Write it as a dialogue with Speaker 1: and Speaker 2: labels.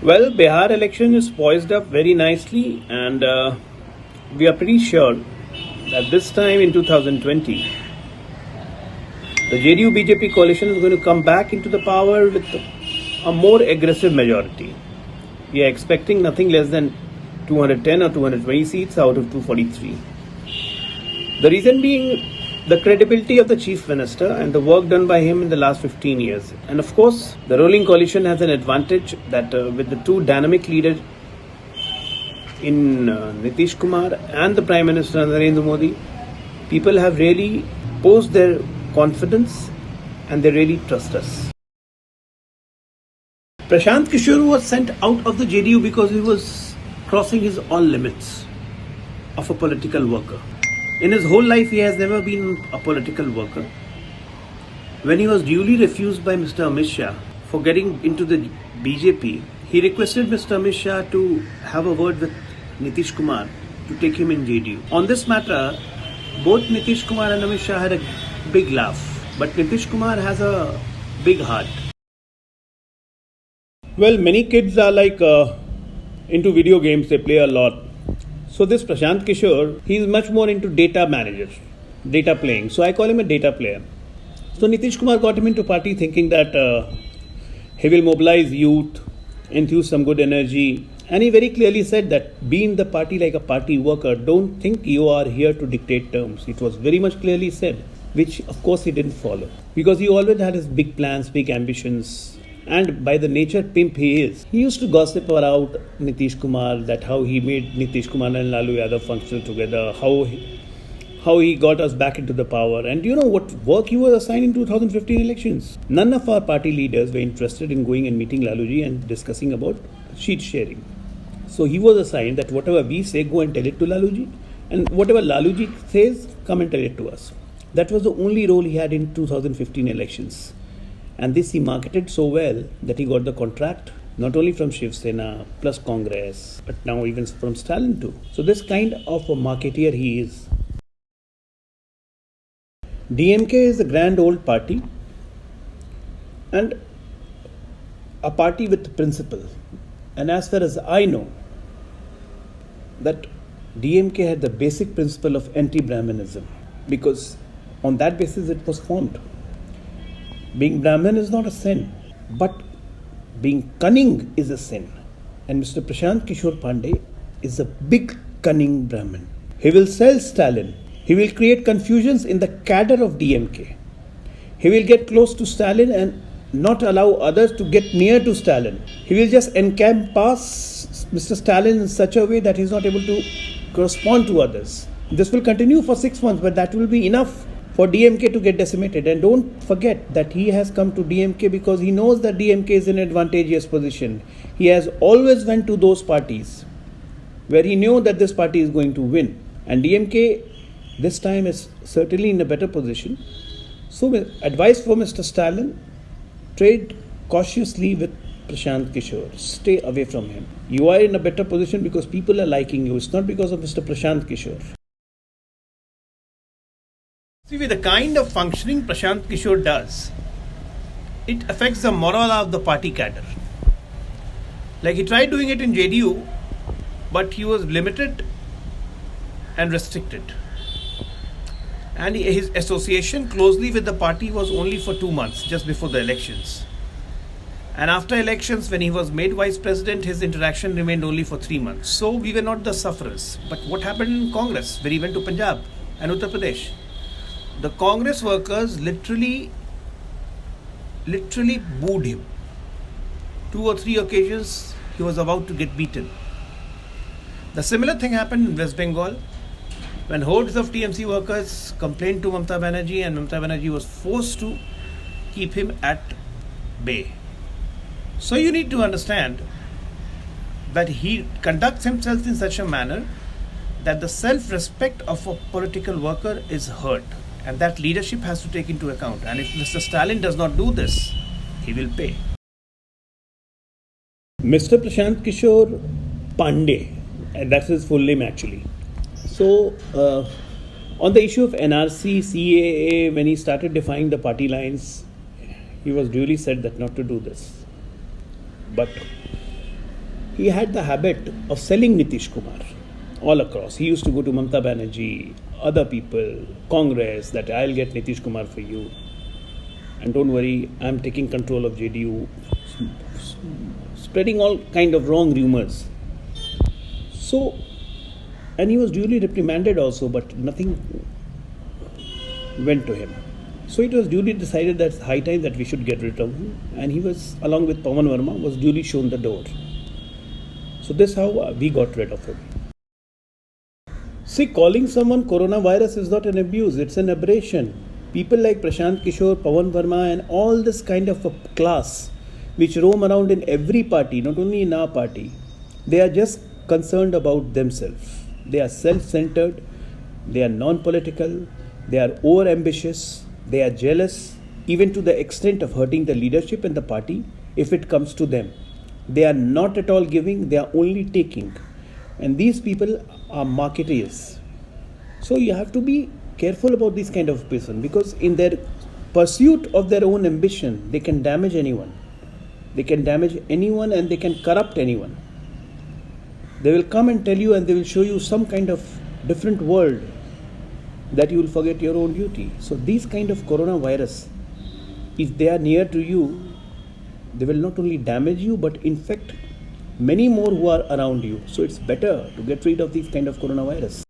Speaker 1: Well, Bihar election is poised up very nicely, and we are pretty sure that this time in 2020, the JDU BJP coalition is going to come back into the power with a more aggressive majority. We are expecting nothing less than 210 or 220 seats out of 243. The reason being the credibility of the Chief Minister and the work done by him in the last 15 years. And of course, the ruling coalition has an advantage that with the two dynamic leaders in Nitish Kumar and the Prime Minister Narendra Modi, people have really posed their confidence and they really trust us. Prashant Kishore was sent out of the JDU because he was crossing his all limits of a political worker. In his whole life, he has never been a political worker. When he was duly refused by Mr. Amit Shah for getting into the BJP, he requested Mr. Amit Shah to have a word with Nitish Kumar to take him in JDU. On this matter, both Nitish Kumar and Amit Shah had a big laugh. But Nitish Kumar has a big heart. Well, many kids are into video games, they play a lot. So this Prashant Kishore, he is much more into data manager, data playing. So I call him a data player. So Nitish Kumar got him into party thinking that he will mobilize youth, infuse some good energy. And he very clearly said that be in the party like a party worker, don't think you are here to dictate terms. It was very much clearly said, which of course he didn't follow. Because he always had his big plans, big ambitions. And by the nature pimp he is, he used to gossip about Nitish Kumar, that how he made Nitish Kumar and Lalu Yadav function together, how he got us back into the power. And you know what work he was assigned in 2015 elections? None of our party leaders were interested in going and meeting Laluji and discussing about sheet sharing. So he was assigned that whatever we say, go and tell it to Laluji. And whatever Laluji says, come and tell it to us. That was the only role he had in 2015 elections. And this he marketed so well that he got the contract not only from Shiv Sena plus Congress, but now even from Stalin too. So this kind of a marketeer he is. DMK is a grand old party and a party with principle. And as far as I know, that DMK had the basic principle of anti-Brahmanism, because on that basis it was formed. Being Brahmin is not a sin, but being cunning is a sin. And Mr. Prashant Kishore Pandey is a big cunning Brahmin. He will sell Stalin. He will create confusions in the cadre of DMK. He will get close to Stalin and not allow others to get near to Stalin. He will just encompass Mr. Stalin in such a way that he is not able to correspond to others. This will continue for 6 months, but that will be enough for DMK to get decimated. And don't forget that he has come to DMK because he knows that DMK is in an advantageous position. He has always went to those parties where he knew that this party is going to win. And DMK this time is certainly in a better position. So advice for Mr. Stalin, trade cautiously with Prashant Kishore. Stay away from him. You are in a better position because people are liking you. It's not because of Mr. Prashant Kishore. See, with the kind of functioning Prashant Kishore does, it affects the morale of the party cadre. Like he tried doing it in JDU, but he was limited and restricted. And his association closely with the party was only for 2 months, just before the elections. And after elections, when he was made vice president, his interaction remained only for 3 months. So we were not the sufferers. But what happened in Congress, where he went to Punjab and Uttar Pradesh? The Congress workers literally booed him. 2 or 3 occasions, he was about to get beaten. The similar thing happened in West Bengal, when hordes of TMC workers complained to Mamata Banerjee, and Mamata Banerjee was forced to keep him at bay. So you need to understand that he conducts himself in such a manner that the self-respect of a political worker is hurt. And that leadership has to take into account. And if Mr. Stalin does not do this, he will pay. Mr. Prashant Kishore Pandey, and that's his full name actually. So, on the issue of NRC, CAA, when he started defining the party lines, he was duly said that not to do this. But he had the habit of selling Nitish Kumar all across. He used to go to Mamata Banerjee, other people, Congress, that I'll get Nitish Kumar for you. And don't worry, I'm taking control of JDU, spreading all kind of wrong rumors. So, and he was duly reprimanded also, but nothing went to him. So it was duly decided that it's high time that we should get rid of him, and he was, along with Pawan Verma, was duly shown the door. So this is how we got rid of him. See, calling someone coronavirus is not an abuse, it's an aberration. People like Prashant Kishore, Pawan Verma, and all this kind of a class which roam around in every party, not only in our party, they are just concerned about themselves. They are self-centered, they are non-political, they are over-ambitious, they are jealous, even to the extent of hurting the leadership and the party if it comes to them. They are not at all giving, they are only taking. And these people are marketeers. So you have to be careful about this kind of person, because in their pursuit of their own ambition, they can damage anyone. They can damage anyone and they can corrupt anyone. They will come and tell you and they will show you some kind of different world that you will forget your own duty. So these kind of coronavirus, if they are near to you, they will not only damage you but infect many more who are around you. So it's better to get rid of these kind of coronavirus.